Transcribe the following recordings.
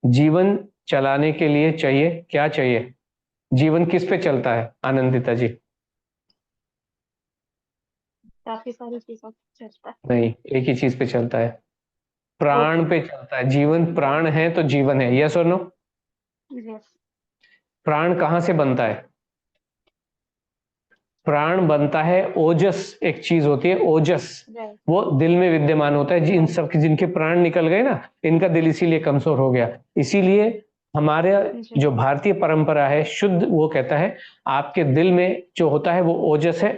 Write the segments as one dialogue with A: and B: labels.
A: जीवन चलाने के लिए चाहिए क्या चाहिए? जीवन किस पे चलता है आनंदिता जी?
B: काफी सारी चीजों से चलता
A: नहीं, एक ही चीज पे चलता है,
B: है।
A: प्राण
B: ओके।
A: पे चलता है। जीवन, प्राण है तो जीवन है, यस और नो?
B: यस।
A: प्राण कहाँ से बनता है? प्राण बनता है, ओजस एक चीज होती है, ओजस।
B: राइट।
A: वो दिल में विद्यमान होता है। In
B: right.
A: सब के जिनके प्राण निकल गए ना, इनका दिल इसीलिए कमजोर हो गया। इसीलिए हमारे
B: जी।
A: जो भारतीय परंपरा है शुद्ध, वो कहता है आपके दिल में जो होता है वो ओजस है।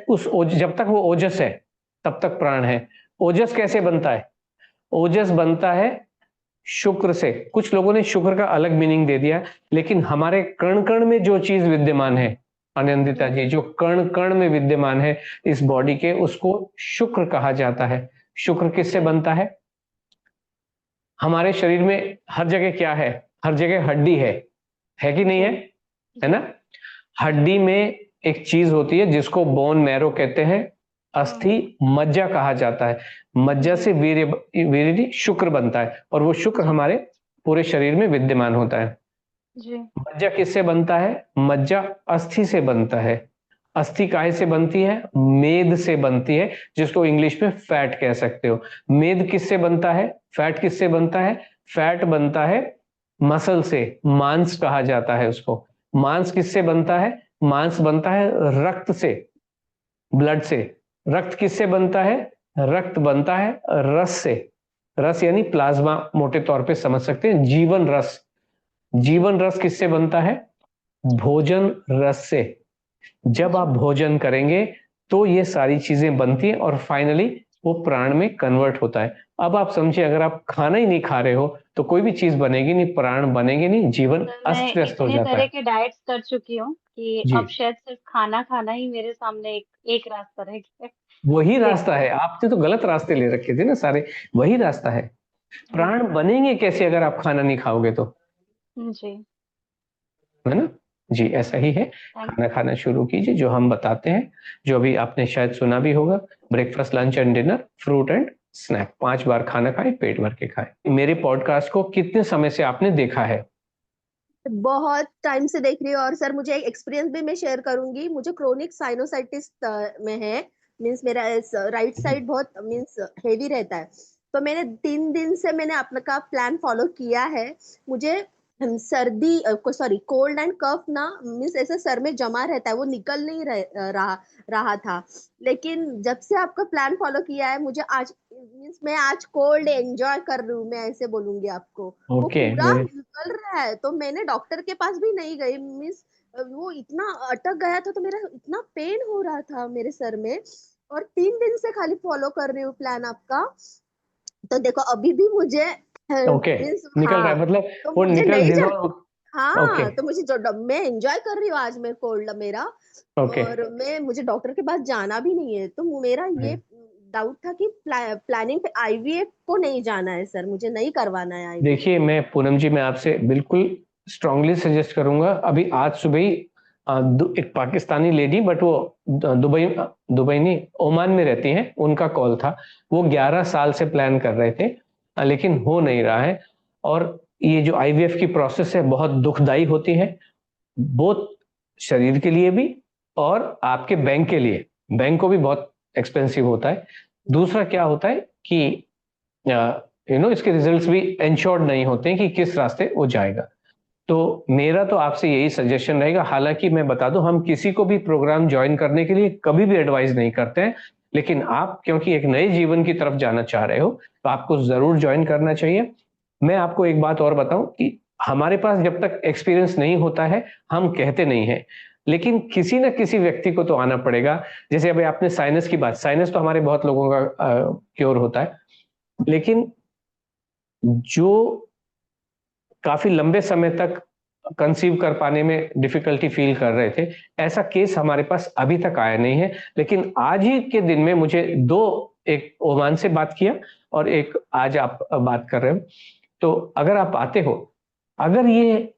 A: जब तक वो ओजस है तब तक प्राण है। ओजस कैसे
B: जी।
A: बनता है? ओजस बनता है शुक्र से। कुछ लोगों ने शुक्र का अलग मीनिंग दे दिया, लेकिन हमारे कण कण में जो चीज विद्यमान है
B: जी।
A: आनंदिता जी, जो कण कण में विद्यमान है इस बॉडी के, उसको शुक्र कहा जाता है। शुक्र किससे
B: राइट।
A: बनता है? हमारे शरीर में हर जगह क्या है? हर जगह हड्डी है कि नहीं
B: जी।
A: है
B: जी।
A: ना?
B: जी।
A: हड्डी में एक चीज होती है जिसको बोन मैरो कहते हैं, अस्थि
B: हम्म।
A: मज्जा कहा जाता है। मज्जा
B: जी।
A: से वीर्य, वीर्य शुक्र बनता है, और वो शुक्र
B: जी।
A: हमारे पूरे शरीर में विद्यमान होता है।
B: जी।
A: मज्जा किससे बनता है? मज्जा अस्थि से बनता है। अस्थि काहे से बनती है? मेद से बनती है, जिसको इंग्लिश में फैट कह सकते हो। मेद किससे बनता है? फैट किससे बनता है? फैट बनता है मसल से, मांस कहा जाता है उसको। मांस किससे बनता है? मांस बनता है रक्त से, ब्लड से। रक्त किससे बनता है? रक्त बनता है रस से। रस यानी प्लाज्मा, मोटे तौर पे समझ सकते हैं, जीवन रस।
B: जी।
A: जीवन रस किससे बनता है? भोजन रस से। जब आप
B: जी।
A: भोजन करेंगे तो ये सारी चीजें बनती हैं और फाइनली वो प्राण में कन्वर्ट होता है। अब आप समझिए, अगर आप खाना ही नहीं खा रहे हो तो कोई भी चीज बनेगी नहीं, प्राण बनेंगे नहीं, जीवन
B: सर मैं
A: अस्त व्यस्त हो
B: इतने
A: जाता
B: तरह
A: है।
B: के डाइट्स कर चुकी हूँ कि
A: जी,
B: अब शायद सिर्फ खाना खाना ही मेरे सामने एक रास्ता रह गया है।
A: वही रास्ता
B: देखते
A: है।
B: हैं।
A: आपने तो गलत रास्ते ले रखे थे ना सारे, वही रास्ता है। प्राण
B: जी।
A: बनेंगे कैसे अगर आप खाना नहीं खाओगे तो?
B: जी।
A: है ना? जी, ऐसा ही है।
B: थैंक
A: खाना खाना शुरू कीजिए, जो हम बताते हैं, जो अभी आपने शायद सुना भी होगा। Breakfast, lunch and dinner, fruit and snack, 5 बार खाना खाएं, पेट भर के खाएं। मेरे पॉडकास्ट को कितने समय से आपने देखा है?
C: बहुत टाइम से देख रही हूँ। और सर मुझे एक एक्सपीरियंस भी मैं शेयर करूंगी। मुझे क्रोनिक साइनोसाइटिस में है। मींस मेरा राइट साइड बहुत मींस हेवी रहता है। तो मैंने 3 दिन से मैंने अपना का प्लान फॉलो किया है। मुझे सर्दी को सॉरी कोल्ड एंड कफ ना मीन्स ऐसे सर में जमा रहता है, वो निकल नहीं रहा था। लेकिन जब से आपका प्लान फॉलो किया है, मुझे आज मीन्स मैं आज कोल्ड एंजॉय कर रही हूँ, मैं ऐसे बोलूंगी आपको। वो
A: ओके,
C: पूरा
A: वेरी।
C: निकल रहा है, तो मैंने डॉक्टर के पास भी नहीं गई मीन्स वो इतना अटक गया था, तो मेरा इतना पेन हो रहा था मेरे सर में। और 3 दिन से खाली फॉलो कर रही हूँ प्लान आपका। तो देखो अभी भी मुझे
A: ओके,
C: मीन्स
A: निकल रहा
C: हाँ।
A: है मतलब,
C: तो
A: वो
C: मुझे
A: निकल
C: नहीं जा।
A: डिजोल्व। ओके,
C: हाँ तो मुझे जो मैं एंजॉय कर रही हूँ आज मैं कोल्ड मेरा।
A: ओके।
C: और मैं मुझे डॉक्टर के पास जाना भी नहीं है, तो मेरा ये डाउट था कि प्लानिंग पे आईवीएफ को नहीं जाना है सर, मुझे नहीं करवाना है आईवीएफ।
A: देखिए, मैं पूनम जी, मैं आपसे बिल्कुल स्ट्रांगली सजेस्ट करूंगा। अभी आज सुबह ही एक पाकिस्तानी लेडी, बट वो दुबई, दुबई नहीं, ओमान में रहती हैं, उनका कॉल था। वो 11 साल से प्लान कर रहे थे, लेकिन हो नहीं रहा है। और ये जो आईवीएफ की प्रोसेस है बहुत दुखदाई होती है, बोथ शरीर के लिए भी और आपके बैंक के लिए। बैंक को भी बहुत एक्सपेंसिव होता है। दूसरा क्या होता है कि इसके रिजल्ट्स भी इंश्योर्ड नहीं होते हैं कि किस रास्ते वो जाएगा। तो मेरा तो आपसे यही सजेशन रहेगा। हालांकि मैं बता दूं, हम किसी को भी प्रोग्राम ज्वाइन करने के लिए कभी भी एडवाइस नहीं करते हैं, लेकिन आप क्योंकि एक नए जीवन की तरफ जाना चाह रहे हो तो आपको जरूर ज्वाइन करना चाहिए। मैं आपको एक बात और बताऊं कि हमारे पास जब तक एक्सपीरियंस नहीं होता है, हम कहते नहीं है, लेकिन किसी ना किसी व्यक्ति को तो आना पड़ेगा। जैसे अभी आपने साइनस की बात, साइनस तो हमारे बहुत लोगों का क्योर होता है, लेकिन जो काफी लंबे समय तक कंसीव कर पाने में डिफिकल्टी फील कर रहे थे, ऐसा केस हमारे पास अभी तक आया नहीं है। लेकिन आज ही के दिन में मुझे दो, एक ओमान से बात किया और एक आज आप बात कर रहे हो। तो अगर आप आते हो, अगर ये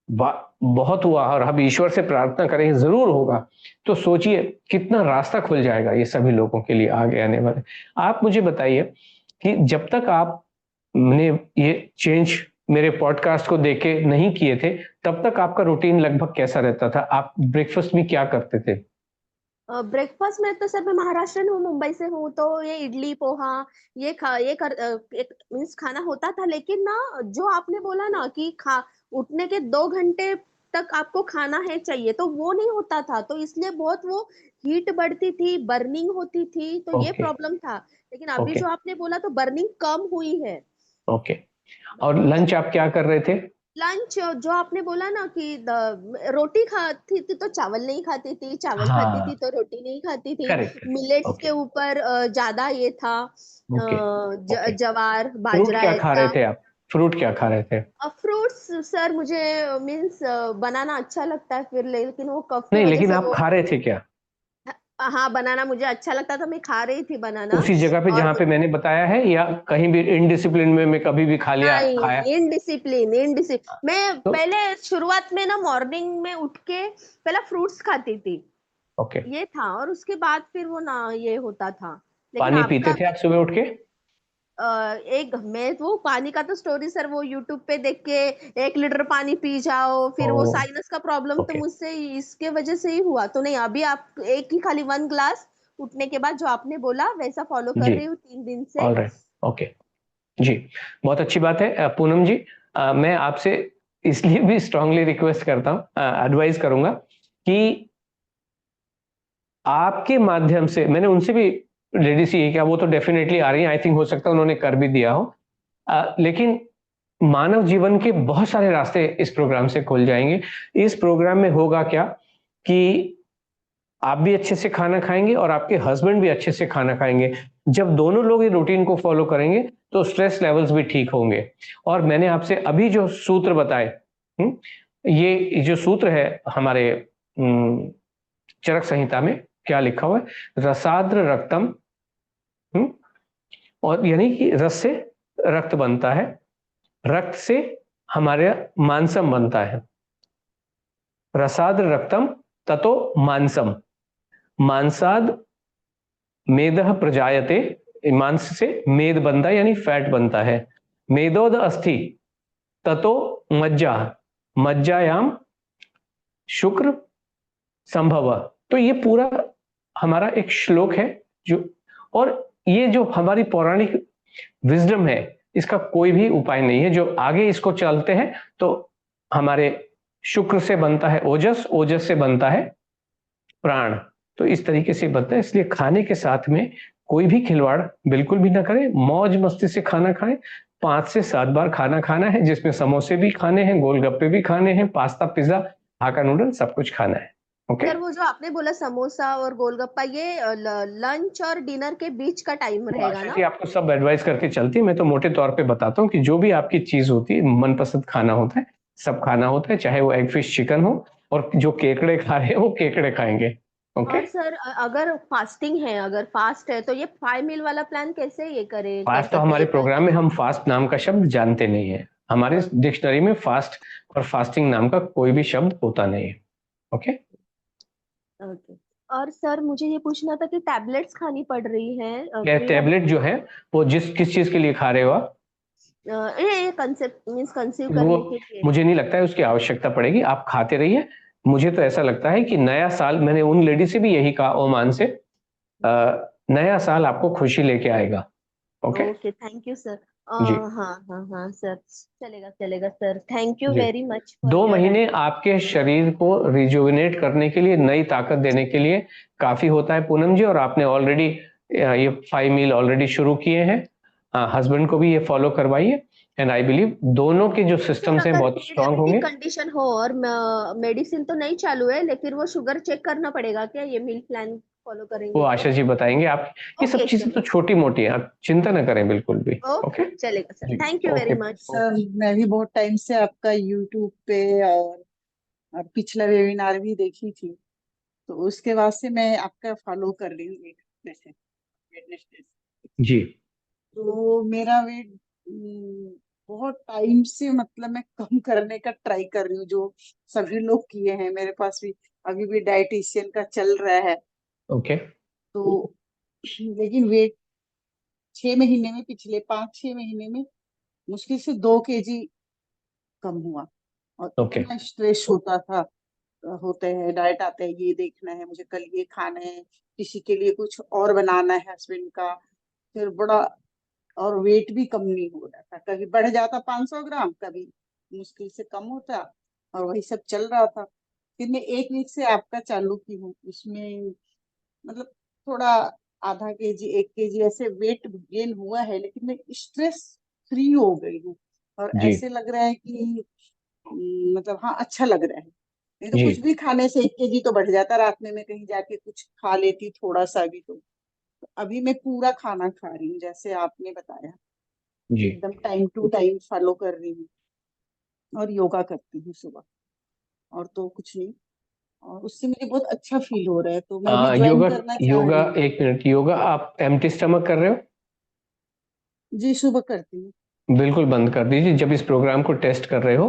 A: बहुत हुआ और हम ईश्वर से प्रार्थना करें जरूर होगा, तो सोचिए कितना रास्ता खुल जाएगा ये सभी लोगों के लिए आगे आने वाले। आप मुझे बताइए कि जब तक आपने ये चेंज मेरे पॉडकास्ट को देख के नहीं किए थे, तब तक आपका रूटीन लगभग कैसा रहता था? आप ब्रेकफास्ट में क्या करते थे?
C: ब्रेकफास्ट में तो सर मैं महाराष्ट्रन हूँ, मुंबई से हूँ, तो ये इडली पोहा एक मीन्स खाना होता था। लेकिन ना, जो आपने बोला ना कि खा उठने के 2 घंटे तक आपको खाना है चाहिए, तो वो नहीं होता था, तो इसलिए बहुत वो हीट बढ़ती थी, बर्निंग होती थी, तो ये
A: ओके,
C: प्रॉब्लम था। लेकिन अभी
A: ओके,
C: जो आपने बोला तो बर्निंग कम हुई है।
A: ओके। और
C: बर्निंग कम।
A: लंच आप क्या कर रहे थे?
C: लंच जो आपने बोला ना कि रोटी खाती थी तो चावल नहीं खाती थी, चावल खाती थी
A: हाँ,
C: तो रोटी नहीं खाती थी।
A: Correct, correct.
C: मिलेट्स
A: ओके,
C: के ऊपर ज्यादा ये था,
A: ओके, ओके।
C: जवार
A: फ्रूट
C: बाजरा
A: क्या खा रहे
C: ऐसा।
A: थे आप? फ्रूट क्या खा रहे थे?
C: फ्रूट्स सर मुझे मीन्स बनाना अच्छा लगता है, फिर लेकिन वो कफ की
A: नहीं,
C: वजह
A: लेकिन
C: से
A: आप
C: वो।
A: खा रहे थे क्या?
C: हाँ, बनाना मुझे अच्छा लगता था, मैं खा रही थी बनाना।
A: उसी जगह पे
C: और
A: जहाँ पे मैंने बताया है, या कहीं भी इनडिसिप्लिन में मैं कभी भी खा लिया, खाया?
C: नहीं, इनडिसिप्लिन मैं
A: तो
C: पहले शुरुआत में ना मॉर्निंग में उठ के पहला फ्रूट्स खाती थी,
A: ओके।
C: ये था। और उसके बाद फिर वो ना ये होता था। लेकिन
A: पानी
C: आपका
A: पीते थे आप सुबह उठ के?
C: एक मैं वो पानी का तो स्टोरी सर वो यूट्यूब पे देख के 1 लीटर पानी पी जाओ, फिर वो
A: ओ,
C: साइनस का प्रॉब्लम तो
A: ओके।
C: मुझसे इसके वजह से ही हुआ। तो नहीं, अभी आप एक ही खाली 1 ग्लास उठने के बाद जो आपने बोला वैसा फॉलो कर
A: जी,
C: रही हूँ 3 दिन से।
A: All right, okay. जी, बहुत अच्छी बात है। पूनम जी, मैं आपसे इसलिए भी स्ट्रांगली रिक्वेस्ट करता हूँ, एडवाइस करूंगा कि आपके माध्यम से, मैंने उनसे भी लेडी से ये किया, वो तो डेफिनेटली आ रही है, आई थिंक हो सकता है उन्होंने कर भी दिया हो। लेकिन मानव जीवन के बहुत सारे रास्ते इस प्रोग्राम से खुल जाएंगे। इस प्रोग्राम में होगा क्या कि आप भी अच्छे से खाना खाएंगे और आपके हस्बैंड भी अच्छे से खाना खाएंगे। जब दोनों लोग ये रूटीन को फॉलो करेंगे तो स्ट्रेस लेवल्स भी ठीक होंगे। और मैंने आपसे अभी जो सूत्र बताए, ये जो सूत्र है हमारे चरक संहिता में क्या लिखा हुआ है, रसाद्र रक्तम। और यानी कि रस से रक्त बनता है, रक्त से हमारे मांसम बनता है। रसाद्र रक्तम ततो मांसम, मांसाद मेदः प्रजायते, मांस से मेद बनता है यानी फैट बनता है। मेदोद अस्थि ततो मज्जा, मज्जायाम शुक्र संभव। तो ये पूरा हमारा एक श्लोक है जो, और ये जो हमारी पौराणिक विजडम है, इसका कोई भी उपाय नहीं है। जो आगे इसको चलते हैं तो हमारे शुक्र से बनता है ओजस, ओजस से बनता है प्राण। तो इस तरीके से बनता है, इसलिए खाने के साथ में कोई भी खिलवाड़ बिल्कुल भी ना करें, मौज मस्ती से खाना खाएं। 5 से 7 बार खाना खाना है, जिसमें समोसे भी खाने हैं, गोलगप्पे भी खाने हैं, पास्ता पिज्जा हाका नूडल सब कुछ खाना है। ओके।
C: सर वो जो आपने बोला समोसा और गोलगप्पा, ये लंच और डिनर के बीच का टाइम
A: तो
C: रहेगा
A: आशा
C: ना?
A: जी आपको सब एडवाइस करके चलती है, मैं तो मोटे तौर पे बताता हूँ कि जो भी आपकी चीज होती है, मनपसंद खाना होता है, सब खाना होता है, चाहे वो एग फिश चिकन हो। और जो केकड़े खा रहे हैं वो केकड़े खाएंगे। ओके।
C: और सर अगर फास्टिंग है, अगर फास्ट है, तो ये 5 मील वाला प्लान कैसे ये कर
A: फास्ट तो
C: सकते हैं,
A: हमारे
C: ये
A: प्रोग्राम में
C: कंटिन्यू?
A: हम फास्ट नाम का शब्द जानते नहीं है। हमारे डिक्शनरी में फास्ट और फास्टिंग नाम का कोई भी शब्द होता नहीं है। ओके।
C: ओके। और सर मुझे ये पूछना था कि टैबलेट्स खानी पड़ रही है
A: ये
C: फ्री वाली?
A: टैबलेट जो है वो जिस किस चीज के लिए खा रहे हो आप?
C: ये कंसेप्ट मीन्स कंसीव
A: वो
C: करने के लिए।
A: मुझे नहीं लगता है उसकी आवश्यकता पड़ेगी, आप खाते रहिए। मुझे तो ऐसा लगता है कि नया साल, मैंने उन लेडी से भी यही कहा ओमान से, नया साल आपको खुशी लेके आएगा। Okay.
C: Okay, thank you sir.
A: जी,
C: हाँ हाँ हाँ सर, चलेगा चलेगा सर, थैंक यू
A: जी।
C: वेरी मच फॉर
A: दो
C: योर
A: महीने
C: एडवाइस।
A: आपके शरीर को रिजुविनेट करने के लिए, नई ताकत देने के लिए काफी होता है पूनम जी। और आपने ऑलरेडी ये 5 मील ऑलरेडी शुरू किए हैं, हस्बैंड को भी ये फॉलो करवाइए। एंड आई बिलीव दोनों के जो
C: सर
A: सिस्टम्स हैं
C: अगर
A: बहुत स्ट्रांग
C: डायबिटिक
A: होंगे।
C: कंडीशन हो और मेडिसिन तो नहीं चालू है, लेकिन वो शुगर चेक करना पड़ेगा क्या, ये मील प्लान फॉलो
A: वो
C: करेंगे
A: आशा
C: तो?
A: जी बताएंगे आप। ये सब
C: ओके
A: चीजें तो
C: चलेगा।
A: छोटी मोटी हैं, आप चिंता ना करें बिल्कुल भी।
C: Okay
A: okay.
C: चलेगा सर,
A: जी,
C: thank you very
A: okay.
C: Much.
D: Sir मैं भी बहुत टाइम से आपका यूट्यूब पे और पिछला वेबिनार भी देखी थी, तो उसके बाद से मैं आपका फॉलो कर रही हूँ एक वैसे Wednesday से।
A: जी,
D: तो मेरा वेट बहुत टाइम से मतलब मैं कम करने का ट्राई कर रही हूँ, जो सभी लोग किए हैं, मेरे पास भी अभी भी डाइटिशियन का चल रहा है।
A: ओके,
D: तो लेकिन वेट 6 महीने में, पिछले 5-6 महीने में मुश्किल से 2 kg कम हुआ। और
A: ओके
D: इतना स्ट्रेस होते हैं, डाइट आते हैं, ये देखना है मुझे, कल ये खाना है, किसी के लिए कुछ और बनाना है हस्बैंड का, फिर बड़ा, और वेट भी कम नहीं हो रहा था, कभी बढ़ जाता 500 ग्राम, कभी मुश्किल से कम होता, और वही सब चल रहा था। फिर मैं 1 वीक से आपका चालू की हूँ, उसमें मतलब थोड़ा आधा केजी 1 केजी ऐसे वेट गेन हुआ है, लेकिन मैं स्ट्रेस फ्री हो गई हूँ, और
A: जी
D: ऐसे लग रहा है कि मतलब हाँ अच्छा लग रहा है। नहीं तो
A: जी
D: कुछ भी खाने से 1 केजी तो बढ़ जाता, रात में मैं कहीं जाके कुछ खा लेती थोड़ा सा भी, तो अभी मैं पूरा खाना खा रही हूँ जैसे आपने बताया,
A: जी।
D: एकदम टाइम टू टाइम फॉलो कर रही हूँ, और योगा करती हूँ सुबह, और तो कुछ नहीं, और उससे मुझे बहुत अच्छा फील हो रहा है, तो मैं भी ज्वाइन
A: योगा
D: करना चाह
A: योगा
D: रही हूँ।
A: 1 मिनट, योगा आप एम्प्टी स्टमक कर रहे हो?
D: जी सुबह करती हूँ।
A: बिल्कुल बंद कर दीजिए, जब इस प्रोग्राम को टेस्ट कर रहे हो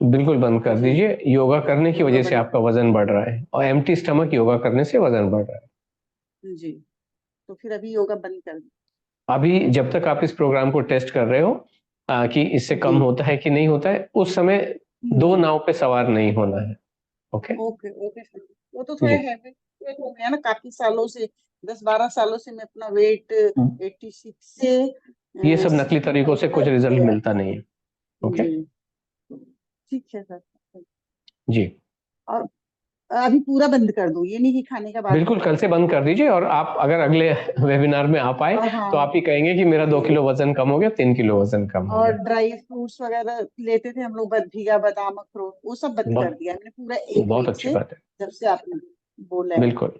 A: तो बिल्कुल बंद कर
D: जी
A: दीजिए। योगा करने की
D: योगा
A: वजह से
D: बंद
A: आपका वजन बढ़ रहा है, और एम्प्टी स्टमक योगा करने से वजन बढ़ रहा है।
D: जी, तो फिर अभी योगा बंद कर दी।
A: अभी जब तक आप इस प्रोग्राम को टेस्ट कर रहे हो कि इससे कम
D: जी
A: होता है कि नहीं होता है, उस समय दो
D: हम्म,
A: नाव पे सवार नहीं होना है। Okay
D: okay okay sir. वो तो थोड़ा
A: जी।
D: हैबिट हो गया ना, काफी सालों से, 10-12 सालों से मैं अपना वेट 86 से
A: ये सब नकली तरीकों
D: 65
A: से कुछ
D: तक
A: रिजल्ट
D: गया
A: मिलता
D: था।
A: नहीं है। ओके
D: जी, तो ठीक है सर।
A: जी,
D: और अभी पूरा बंद कर दूं, ये नहीं कि खाने का बाद
A: बिल्कुल
D: खाऊं?
A: कल से बंद कर दीजिए। और आप अगर अगले वेबिनार में आ पाए
D: और
A: तो
D: हाँ,
A: आप ही कहेंगे कि मेरा 2 किलो वजन कम हो गया, 3 किलो वजन कम हो
D: और
A: गया।
D: ड्राई फ्रूट्स वगैरह लेते थे हम लोग, भीगा बादाम अखरोट, वो सब बंद कर
A: बहुत
D: दिया मैंने पूरा एक
A: बहुत
D: वीक
A: अच्छी
D: से,
A: बात है।
D: जब से आपने बोला है।
A: बिल्कुल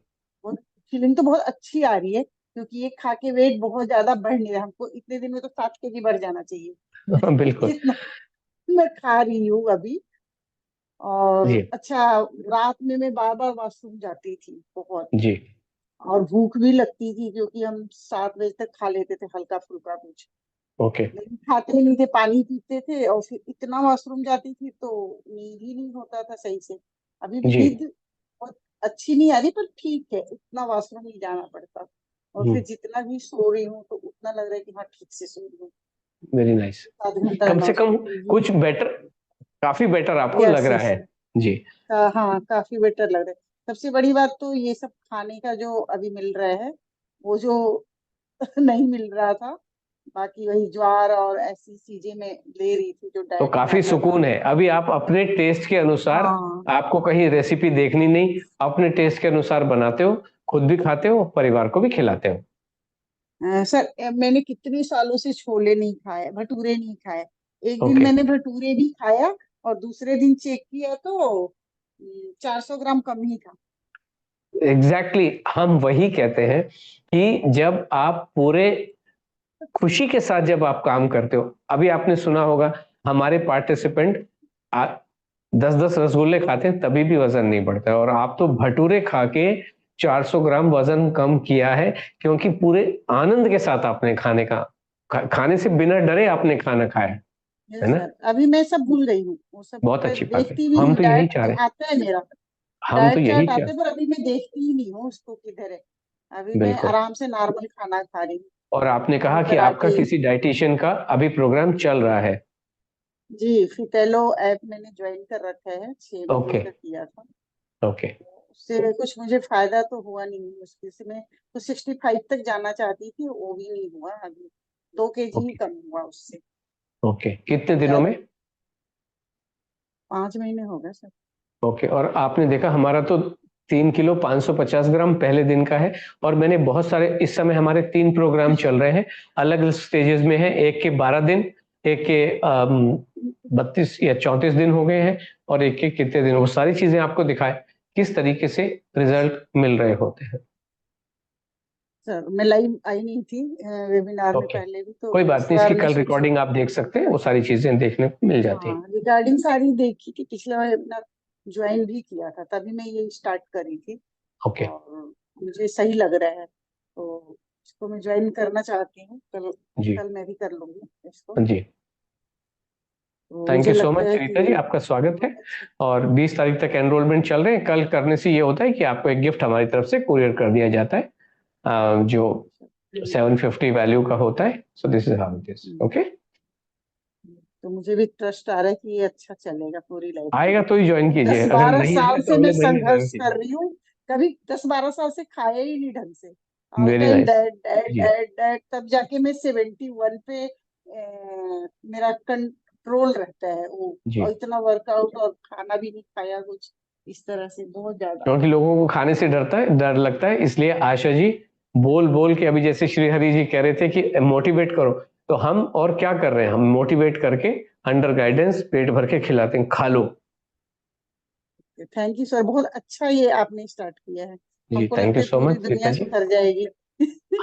D: बहुत फीलिंग तो बहुत अच्छी आ रही है, क्योंकि ये खा के वेट बहुत ज्यादा बढ़ नहीं रहा, हमको इतने दिन में तो 7 केजी बढ़ जाना चाहिए
A: बिल्कुल
D: जितना मैं खा रही हूँ अभी। और
A: जी
D: अच्छा, रात में मैं बार बार वॉशरूम जाती थी बहुत,
A: जी
D: और भूख भी लगती थी, क्योंकि हम 7 बजे तक खा लेते थे हल्का फुल्का कुछ,
A: ओके
D: लेकिन खाते नहीं थे, पानी पीते थे, और फिर इतना वॉशरूम जाती थी तो नींद ही नहीं होता था सही से। अभी भी
A: जी
D: नींद बहुत अच्छी नहीं आ रही, पर ठीक है, इतना वॉशरूम नहीं जाना पड़ता, और फिर जितना भी सो रही हूँ तो उतना लग रहा है कि हाँ ठीक से सो रही हूँ।
A: Very nice.
D: 7 घंटा
A: कम से कम
D: वॉशरूम।
A: कुछ बेटर, काफी बेटर आपको लग
D: यस
A: रहा
D: यस,
A: है। जी
D: हाँ काफी बेटर लग रहा है। सबसे बड़ी बात तो ये सब खाने का जो अभी मिल रहा है, वो जो नहीं मिल रहा था, बाकी वही ज्वार और ऐसी चीजें मैं ले रही थी जो
A: तो
D: डाइट में
A: काफी
D: आता था।
A: सुकून है। अभी आप अपने टेस्ट के अनुसार,
D: हाँ
A: आपको कहीं रेसिपी देखनी नहीं, अपने टेस्ट के अनुसार बनाते हो, खुद भी खाते हो, परिवार को भी खिलाते हो।
D: सर, मैंने कितने सालों से छोले नहीं खाए, भटूरे नहीं खाए। एक दिन
A: ओके
D: मैंने भटूरे भी खाया, और दूसरे दिन चेक किया तो 400 ग्राम कम ही था।
A: एग्जैक्टली हम वही कहते हैं कि जब आप पूरे खुशी के साथ जब आप काम करते हो। अभी आपने सुना होगा हमारे पार्टिसिपेंट 10-10 रसगुल्ले खाते हैं तभी भी वजन नहीं बढ़ता है, और आप तो भटूरे खा के 400 ग्राम वजन कम किया है, क्योंकि पूरे आनंद के साथ आपने खाने से बिना डरे आपने खाना खाया है
D: यस
A: ना।
D: सर, अभी मैं सब भूल गई हूँ, वो सब
A: बहुत
D: मैं
A: अच्छी बात है।
D: देखती भी
A: हम
D: नहीं,
A: तो यही
D: डाइट
A: चाह
D: तो
A: रहे हैं,
D: आता है मेरा,
A: हम तो
D: डाइट
A: यही
D: चार्ट आते
A: चाह,
D: हैं, पर अभी मैं देखती ही नहीं हूँ उसको किधर है। अभी मैं
A: बिल्कुल।
D: आराम से नॉर्मल खाना खा रही हूँ,
A: और आपने कहा
D: आलू
A: कि आपका
D: पराठे।
A: किसी डाइटिशियन का अभी प्रोग्राम चल रहा है।
D: जी, फिटेलो ऐप मैंने ज्वाइन कर रखा है, 6 महीने
A: ओके
D: का किया था,
A: ओके
D: उससे कुछ मुझे फायदा तो हुआ नहीं, मुश्किल से मैं तो 65 तक जाना चाहती थी, वो भी नहीं हुआ अभी, 2 केजी ही
A: ओके
D: कम हुआ उससे।
A: ओके, कितने दिनों
D: ज्यादा
A: में?
D: 5 महीने हो गए सर।
A: ओके। और आपने देखा हमारा तो 3 किलो 550 ग्राम पहले दिन का है। और मैंने बहुत सारे, इस समय हमारे 3 प्रोग्राम चल रहे हैं, अलग अलग स्टेजेस में है। एक के 12 दिन, एक के 32 या 34 दिन हो गए हैं, और एक के कितने दिन। वो सारी चीजें आपको दिखाए किस तरीके से रिजल्ट मिल रहे होते हैं।
D: सर मैं लाइव आई नहीं थी वेबिनार में
A: ओके,
D: पहले भी, तो
A: कोई बात
D: इस
A: नहीं, इसकी
D: बार मैं
A: कल
D: सोची।
A: रिकॉर्डिंग आप देख सकते हैं, वो सारी चीजें देखने को मिल जाती हैं।
D: हाँ, रिगार्डिंग सारी देखी थी, पिछले वेबिनार ज्वाइन भी किया था, तभी मैं ये स्टार्ट करी थी,
A: ओके
D: और मुझे सही लग रहा है, तो इसको मैं ज्वाइन करना चाहती हूँ, कल
A: जी
D: कल मैं भी कर लूंगी इसको।
A: जी।
D: तो
A: थैंक
D: मुझे
A: यू सो
D: लगता
A: मच
D: है
A: रीता जी,
D: कि
A: आपका स्वागत है।
D: बहुत अच्छा।
A: और 20 तारीख तक एनरोलमेंट चल रहे हैं। कल करने से ये होता है कि आपको एक गिफ्ट हमारी तरफ से कुरियर कर दिया जाता है, जो
D: हम्म,
A: 750 वैल्यू का होता है। So this is how it is.
D: Hmm,
A: okay,
D: तो मुझे भी ट्रस्ट आ रहा है कि ये अच्छा चलेगा पूरी लाइफ के
A: आएगा
D: लिए।
A: तो ही ज्वाइन कीजिए, अगर
D: 10-12
A: नहीं
D: साल
A: आया
D: से
A: तो
D: मैं
A: अगले महीने ज्वाइन
D: संघर्ष
A: कीजिए।
D: कर रही हूँ, कभी 10-12 साल से खाया ही नहीं ढंग से, all
A: very
D: time
A: nice.
D: Diet diet
A: जी
D: डाइट डाइट, तब जाके मैं 71 पे मेरा कंट्रोल रहता है वो,
A: जी।
D: और इतना वर्कआउट और खाना भी नहीं खाया कुछ, इस तरह से बहुत ज्यादा।
A: क्योंकि लोगों को खाने से डर लगता है, इसलिए आशा जी बोल बोल के, अभी जैसे श्री हरि जी कह रहे थे कि मोटिवेट करो, तो हम और क्या कर रहे हैं, हम मोटिवेट करके अंडर गाइडेंस पेट भर के खिलाते हैं, खा लो।
D: थैंक यू सर, बहुत अच्छा ये आपने स्टार्ट किया है,
A: जी
D: हमको
A: थैंक
D: लगता
A: यू
D: है
A: सो
D: पूरी
A: मच
D: दुनिया
A: सीता जी।
D: सुधर जाएगी।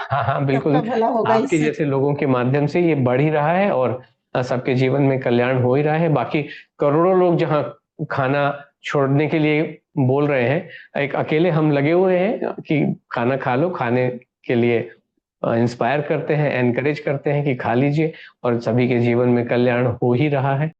A: हाँ हाँ बिल्कुल,
D: सबका भला होगा
A: आपके
D: इससे।
A: जैसे लोगों के माध्यम से ये बढ़ ही रहा है, और सबके जीवन में कल्याण हो ही रहा है। बाकी करोड़ों लोग जहाँ खाना छोड़ने के लिए बोल रहे हैं, एक अकेले हम लगे हुए हैं कि खाना खा लो, खाने के लिए इंस्पायर करते हैं, एनकरेज करते हैं कि खा लीजिए, और सभी के जीवन में कल्याण हो ही रहा है।